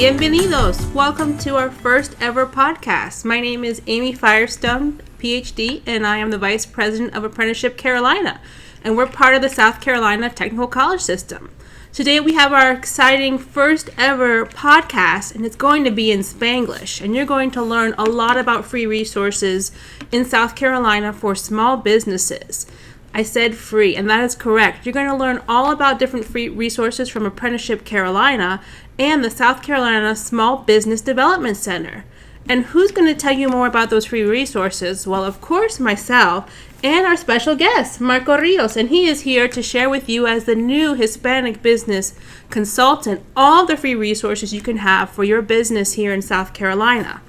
Bienvenidos! Welcome to our first ever podcast. My name is Amy Firestone, PhD, and I am the Vice President of Apprenticeship Carolina, and we're part of the South Carolina Technical College System. Today we have our exciting first ever podcast, and it's going to be in Spanglish, and you're going to learn a lot about free resources in South Carolina for small businesses. I said free, and that is correct. You're going to learn all about different free resources from Apprenticeship Carolina and the South Carolina Small Business Development Center. And who's going to tell you more about those free resources? Well, of course, myself and our special guest, Marco Rios, and he is here to share with you as the new Hispanic business consultant all the free resources you can have for your business here in South Carolina.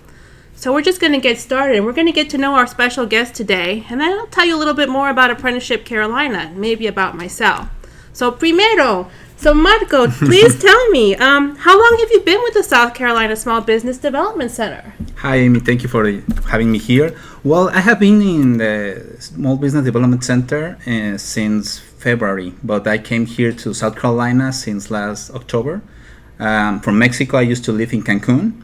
So we're just going to get started, and we're going to get to know our special guest today, and then I'll tell you a little bit more about Apprenticeship Carolina, maybe about myself. So Marco, please tell me, how long have you been with the South Carolina Small Business Development Center? Hi, Amy. Thank you for having me here. Well, I have been in the Small Business Development Center since February, but I came here to South Carolina since last October. From Mexico, I used to live in Cancun.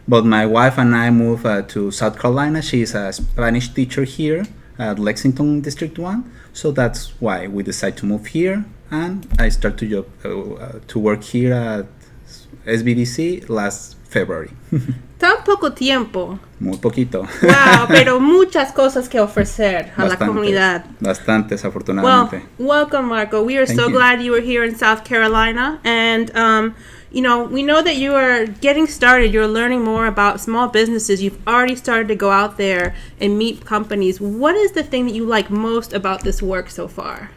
But my wife and I moved to South Carolina. She's a Spanish teacher here at Lexington District 1. So that's why we decided to move here. And I started to work here at SBDC last February. Tan poco tiempo. Muy poquito. Wow, pero muchas cosas que ofrecer a la comunidad. Bastantes, afortunadamente. Well, welcome, Marco. We are so glad you were here in South Carolina. And, we know that you are getting started. You're learning more about small businesses. You've already started to go out there and meet companies. What is the thing that you like most about this work so far?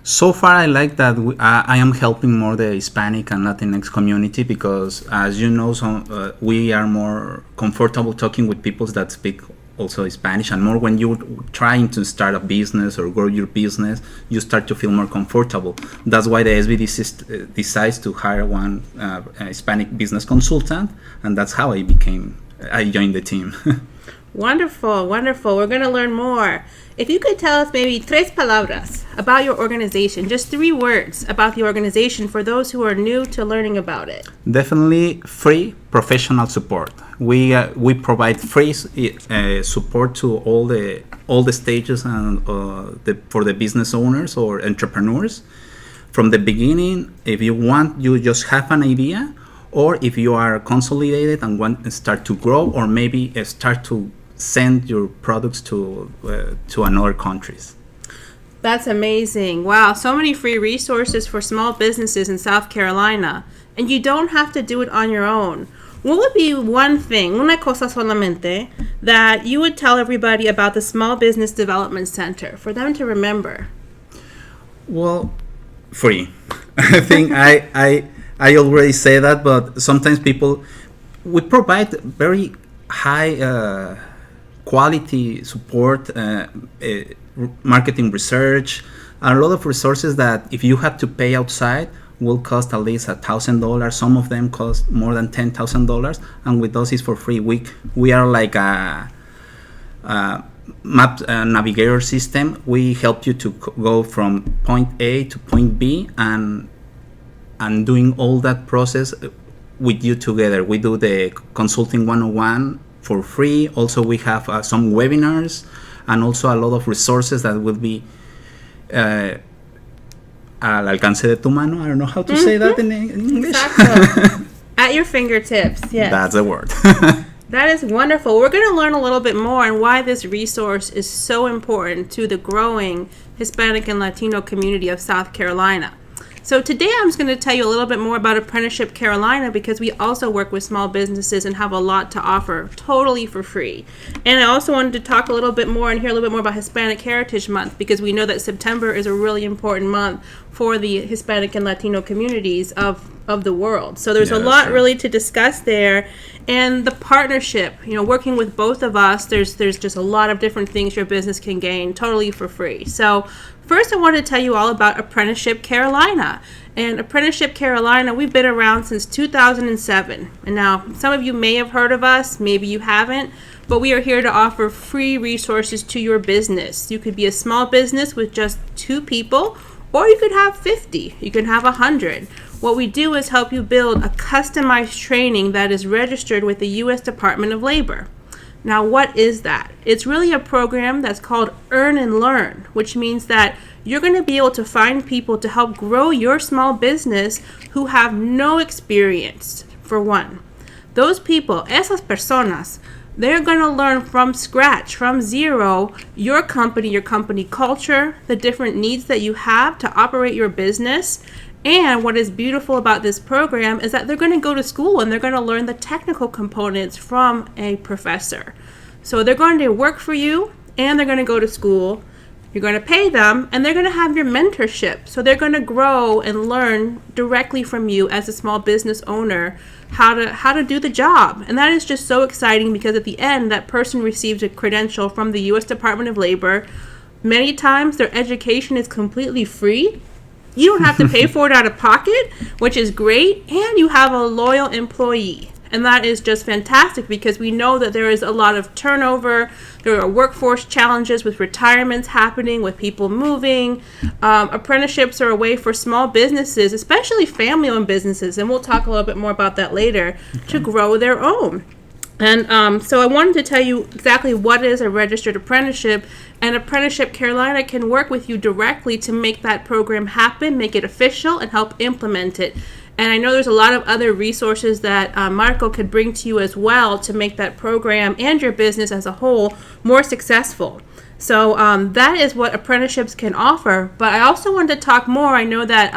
So far, I like that I am helping more the Hispanic and Latinx community because, as you know, we are more comfortable talking with people that speak also Spanish, and more when you're trying to start a business or grow your business, you start to feel more comfortable. That's why the SBDC decides to hire one Hispanic business consultant, and that's how I joined the team. Wonderful, wonderful. We're going to learn more. If you could tell us maybe tres palabras about your organization, just 3 words about the organization for those who are new to learning about it. Definitely free professional support. We provide free support to all the stages and for the business owners or entrepreneurs. From the beginning, if you want, you just have an idea, or if you are consolidated and want to start to grow, or maybe start to send your products to another countries. That's amazing. Wow, so many free resources for small businesses in South Carolina, and you don't have to do it on your own. What would be one thing, una cosa solamente, that you would tell everybody about the Small Business Development Center for them to remember? Well, free. I think I already say that, but sometimes we provide very high quality support, marketing research, a lot of resources that if you have to pay outside will cost at least $1,000. Some of them cost more than $10,000, and with us it's for free. We are like a map navigator system. We help you to go from point A to point B, and doing all that process with you together. We do the consulting 101 for free. Also, we have some webinars and also a lot of resources that will be al alcance de tu mano. I don't know how to say that in English. Exactly. At your fingertips, yes. That's the word. That is wonderful. We're going to learn a little bit more on why this resource is so important to the growing Hispanic and Latino community of South Carolina. So today I'm just going to tell you a little bit more about Apprenticeship Carolina because we also work with small businesses and have a lot to offer totally for free. And I also wanted to talk a little bit more and hear a little bit more about Hispanic Heritage Month because we know that September is a really important month for the Hispanic and Latino communities of the world. So there's a lot really to discuss there. And the partnership, working with both of us, there's just a lot of different things your business can gain totally for free. So first, I want to tell you all about Apprenticeship Carolina. And Apprenticeship Carolina, we've been around since 2007. And now, some of you may have heard of us, maybe you haven't, but we are here to offer free resources to your business. You could be a small business with just 2 people, or you could have 50, you can have 100. what we do is help you build a customized training that is registered with the U.S. Department of Labor. Now, what is that? It's really a program that's called Earn and Learn, which means that you're going to be able to find people to help grow your small business who have no experience, for one. Those people, esas personas, they're going to learn from scratch, from zero, your company culture, the different needs that you have to operate your business. And what is beautiful about this program is that they're going to go to school and they're going to learn the technical components from a professor. So they're going to work for you and they're going to go to school. You're going to pay them and they're going to have your mentorship. So they're going to grow and learn directly from you as a small business owner how to do the job. And that is just so exciting because at the end, that person receives a credential from the U.S. Department of Labor. Many times their education is completely free. You don't have to pay for it out of pocket, which is great. And you have a loyal employee. And that is just fantastic because we know that there is a lot of turnover. There are workforce challenges with retirements happening, with people moving. Apprenticeships are a way for small businesses, especially family-owned businesses, and we'll talk a little bit more about that later, to grow their own. And so I wanted to tell you exactly what is a registered apprenticeship. And Apprenticeship Carolina can work with you directly to make that program happen, make it official, and help implement it. And I know there's a lot of other resources that Marco could bring to you as well to make that program and your business as a whole more successful. So that is what apprenticeships can offer. But I also wanted to talk more. I know that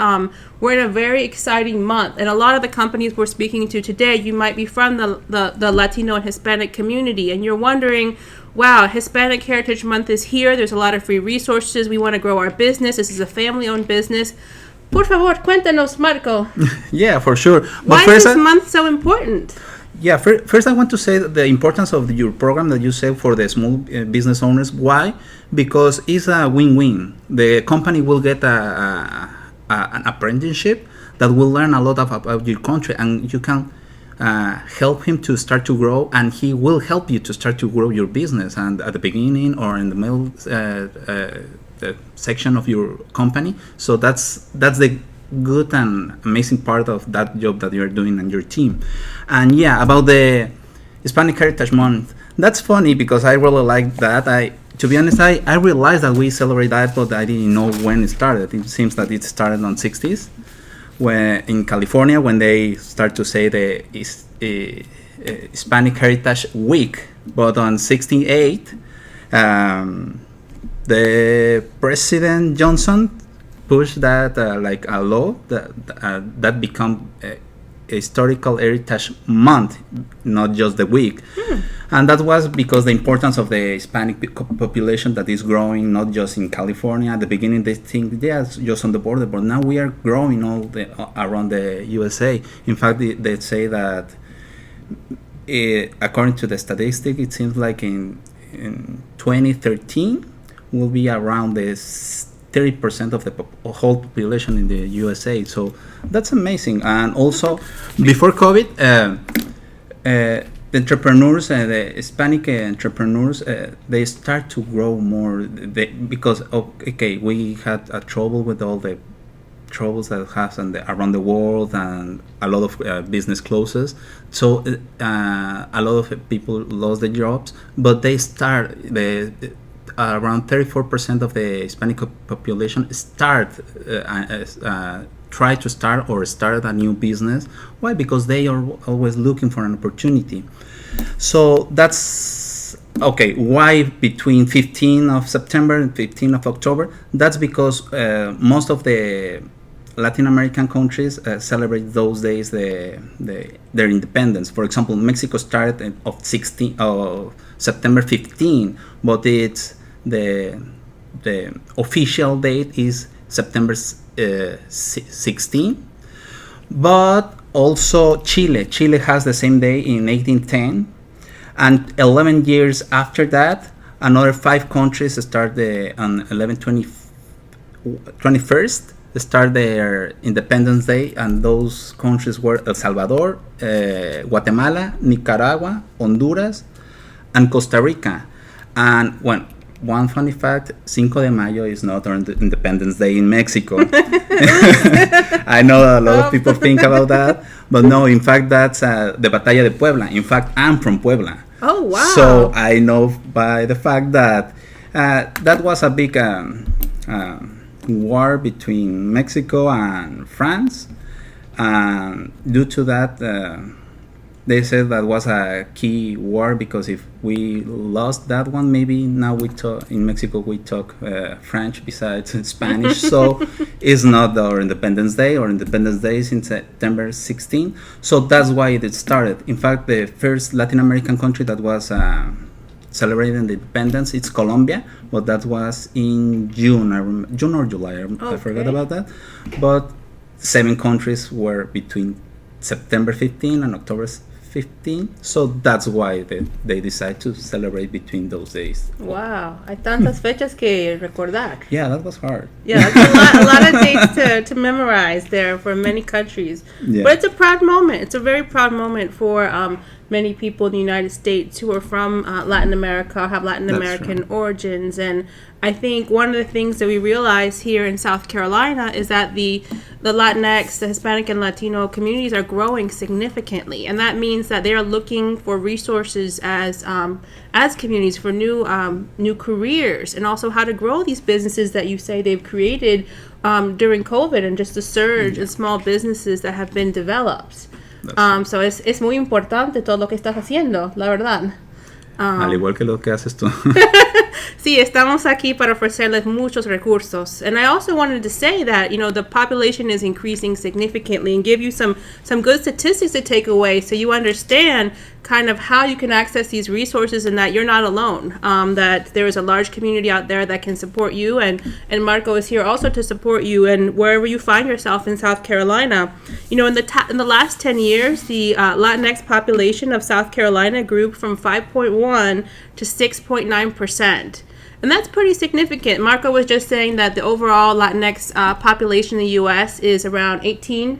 we're in a very exciting month. And a lot of the companies we're speaking to today, you might be from the Latino and Hispanic community. And you're wondering, wow, Hispanic Heritage Month is here. There's a lot of free resources. We want to grow our business. This is a family-owned business. Por favor, cuéntanos, Marco. Yeah, for sure. But why is this month so important? Yeah, first I want to say the importance of your program that you say for the small business owners. Why? Because it's a win-win. The company will get an apprenticeship that will learn a lot about your country, and you can help him to start to grow, and he will help you to start to grow your business. And at the beginning or in the middle section of your company. So that's the good and amazing part of that job that you're doing and your team. And yeah, about the Hispanic Heritage Month, that's funny because I really like that. To be honest, I realized that we celebrate that, but I didn't know when it started. It seems that it started on 60s when in California, when they start to say the Hispanic Heritage Week. But on 68, the President Johnson pushed that like a law that become a historical heritage month, not just the week. And that was because the importance of the Hispanic population that is growing, not just in California. At the beginning they think, yes, just on the border, but now we are growing around the USA. In fact, they say that according to the statistic, it seems like in 2013 will be around the 30% of the whole population in the USA. So that's amazing. And also, before COVID, the entrepreneurs, the Hispanic entrepreneurs, they start to grow more because we had a trouble with all the troubles that has around the world, and a lot of business closes. So a lot of people lost their jobs, but they start around 34% of the Hispanic population try to start or start a new business. Why? Because they are always looking for an opportunity. So that's okay. Why between 15th of September and 15th of October? That's because most of the Latin American countries celebrate those days their independence. For example, Mexico started of September 15, but it's the official date is September 16. But also Chile has the same day in 1810, and 11 years after that, another 5 countries start on 21st start their Independence Day, and those countries were El Salvador, Guatemala, Nicaragua, Honduras, and Costa Rica. And when one funny fact, Cinco de Mayo is not on Independence Day in Mexico. I know a lot of people think about that, but no, in fact, that's the Batalla de Puebla. In fact, I'm from Puebla. Oh, wow. So I know by the fact that that was a big war between Mexico and France. And due to that, they said that was a key war, because if we lost that one, maybe now in Mexico we talk French besides Spanish. So it's not our Independence Day. Our Independence Day is in September 16. So that's why it started. In fact, the first Latin American country that was celebrating the independence, it's Colombia, but that was in June or July. I forgot about that. But 7 countries were between September 15 and October 15, so that's why they decide to celebrate between those days. Wow, hay tantas fechas que recordar. Yeah, that was hard. Yeah, that's a lot of dates to memorize there for many countries. Yeah. But it's a proud moment. It's a very proud moment for many people in the United States who are from Latin America, have Latin American origins. And I think one of the things that we realize here in South Carolina is that the Latinx, the Hispanic and Latino communities are growing significantly. And that means that they are looking for resources as communities for new careers, and also how to grow these businesses that you say they've created during COVID, and just the surge in small businesses that have been developed. So es muy importante todo lo que estás haciendo, la verdad. Al igual que lo que haces tú. Sí, estamos aquí para ofrecerles muchos recursos. And I also wanted to say that, the population is increasing significantly, and give you some good statistics to take away so you understand kind of how you can access these resources, and that you're not alone, that there is a large community out there that can support you, and Marco is here also to support you, and wherever you find yourself in South Carolina. In the last 10 years, the Latinx population of South Carolina grew from 5.1 to 6.9%. And that's pretty significant. Marco was just saying that the overall Latinx population in the U.S. is around 18%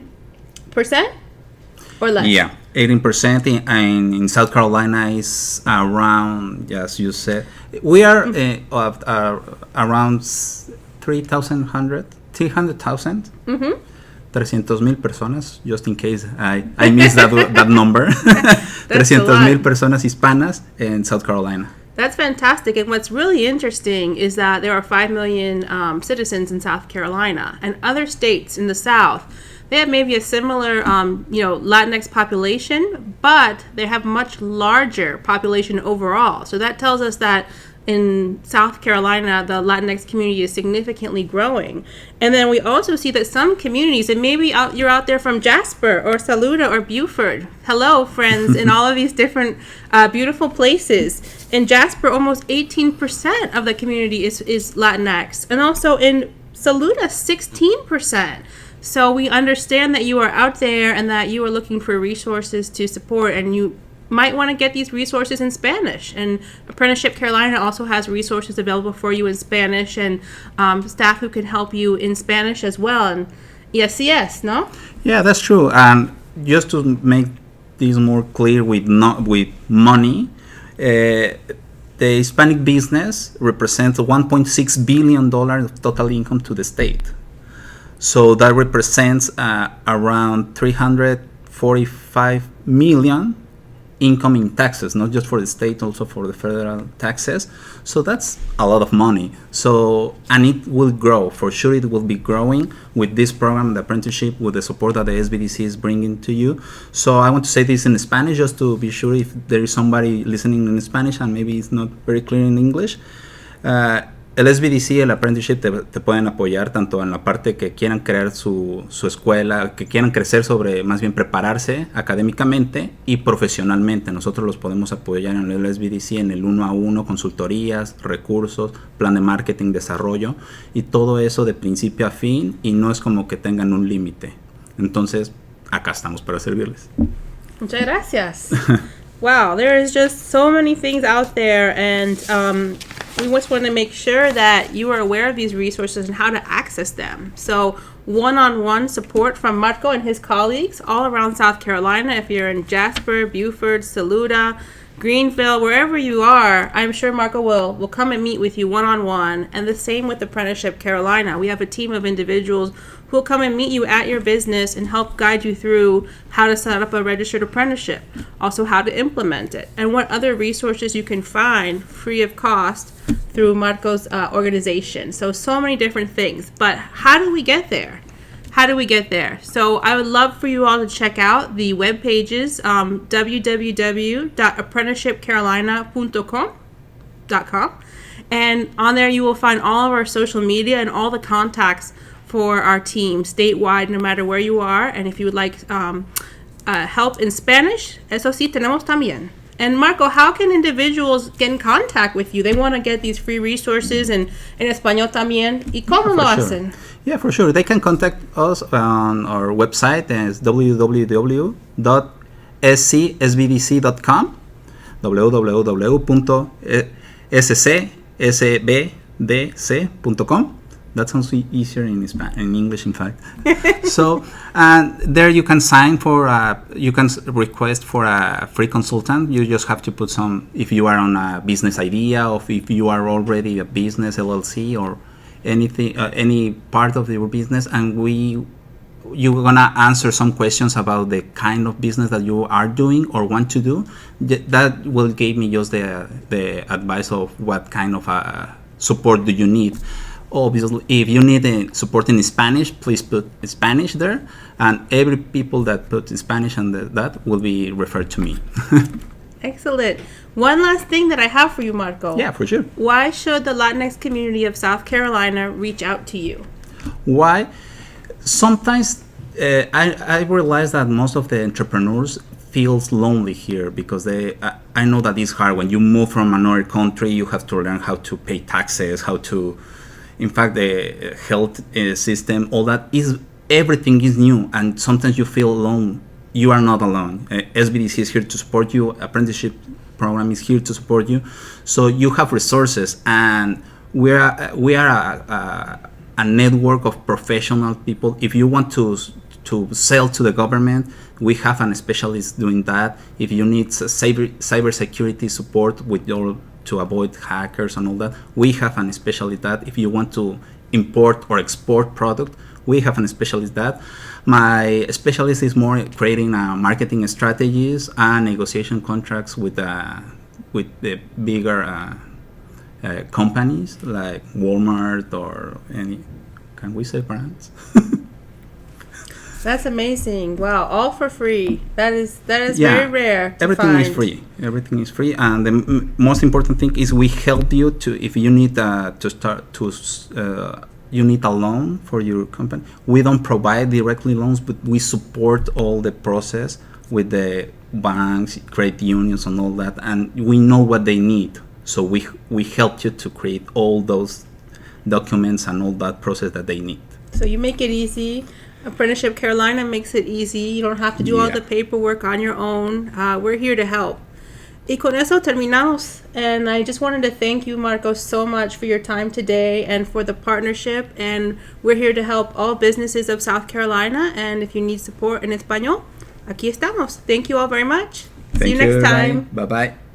or less. Yeah, 18%. And in South Carolina is around, as you said, we are around 300,000. 300,000 personas, just in case I missed that number. 300,000 personas hispanas in South Carolina. That's fantastic. And what's really interesting is that there are 5 million citizens in South Carolina, and other states in the South, they have maybe a similar, Latinx population, but they have much larger population overall. So that tells us that in South Carolina, the Latinx community is significantly growing. And then we also see that some communities, and maybe you're out there from Jasper or Saluda or Beaufort. Hello, friends, in all of these different beautiful places. In Jasper, almost 18% of the community is Latinx. And also in Saluda, 16%. So we understand that you are out there and that you are looking for resources to support, and you might want to get these resources in Spanish. And Apprenticeship Carolina also has resources available for you in Spanish, and staff who can help you in Spanish as well. And yes, no? Yeah, that's true. And just to make this more clear with money, the Hispanic business represents $1.6 billion of total income to the state. So that represents around $345 million income in taxes, not just for the state, also for the federal taxes. So that's a lot of money. So, and it will grow. For sure it will be growing with this program, the apprenticeship, with the support that the SBDC is bringing to you. So I want to say this in Spanish, just to be sure if there is somebody listening in Spanish and maybe it's not very clear in English. El SBDC, el Apprenticeship, te pueden apoyar tanto en la parte que quieran crear su escuela, que quieran crecer más bien prepararse académicamente y profesionalmente. Nosotros los podemos apoyar en el SBDC en el 1-a-1, consultorías, recursos, plan de marketing, desarrollo, y todo eso de principio a fin, y no es como que tengan un límite. Entonces, acá estamos para servirles. Muchas gracias. Wow, there is just so many things out there, and we just want to make sure that you are aware of these resources and how to access them. So one-on-one support from Marco and his colleagues all around South Carolina. If you're in Jasper, Beaufort, Saluda, Greenville, wherever you are, I'm sure Marco will come and meet with you one-on-one. And the same with Apprenticeship Carolina. We have a team of individuals who will come and meet you at your business and help guide you through how to set up a registered apprenticeship, also how to implement it, and what other resources you can find free of cost through Marco's organization. So many different things. But how do we get there? So I would love for you all to check out the web pages, www.apprenticeshipcarolina.com. And on there you will find all of our social media and all the contacts for our team statewide, no matter where you are. And if you would like help in Spanish, eso sí tenemos también. And Marco, how can individuals get in contact with you? They want to get these free resources and en español también. ¿Y cómo lo hacen? Yeah, for sure. They can contact us on our website. It's www.scsbdc.com, www.scsbdc.com. That sounds easier in English, in fact. So, and there you can sign for, you can request for a free consultant. You just have to put some, if you are on a business idea, or if you are already a business LLC or anything, any part of your business, and you're gonna answer some questions about the kind of business that you are doing or want to do. That will give me just the advice of what kind of support do you need. Obviously, if you need support in Spanish, please put Spanish there, and every people that put Spanish and that will be referred to me. Excellent. One last thing that I have for you, Marco. Yeah, for sure. Why should the Latinx community of South Carolina reach out to you? Why? Sometimes I realize that most of the entrepreneurs feels lonely here because I know that it's hard. When you move from another country, you have to learn how to pay taxes, how to, in fact, the health system, all that is, everything is new, and sometimes you feel alone. You are not alone. SBDC is here to support you. Apprenticeship program is here to support you. So you have resources, and we are a network of professional people. If you want to sell to the government, we have a specialist doing that. If you need cybersecurity support with your to avoid hackers and all that, we have an specialist that. If you want to import or export product, we have an specialist that. My specialist is more creating marketing strategies and negotiation contracts with the bigger companies like Walmart or any. Can we say brands? That's amazing. Wow, all for free. That is very rare to everything find. is free. Everything is free, and the most important thing is we help you to, if you need to start to you need a loan for your company. We don't provide directly loans, but we support all the process with the banks, credit unions, and all that, and we know what they need. So we help you to create all those documents and all that process that they need. So you make it easy. Apprenticeship Carolina makes it easy. You don't have to do all the paperwork on your own. We're here to help. Y con eso terminamos. And I just wanted to thank you, Marco, so much for your time today and for the partnership. And we're here to help all businesses of South Carolina. And if you need support in español, aquí estamos. Thank you all very much. See you next time. Bye-bye.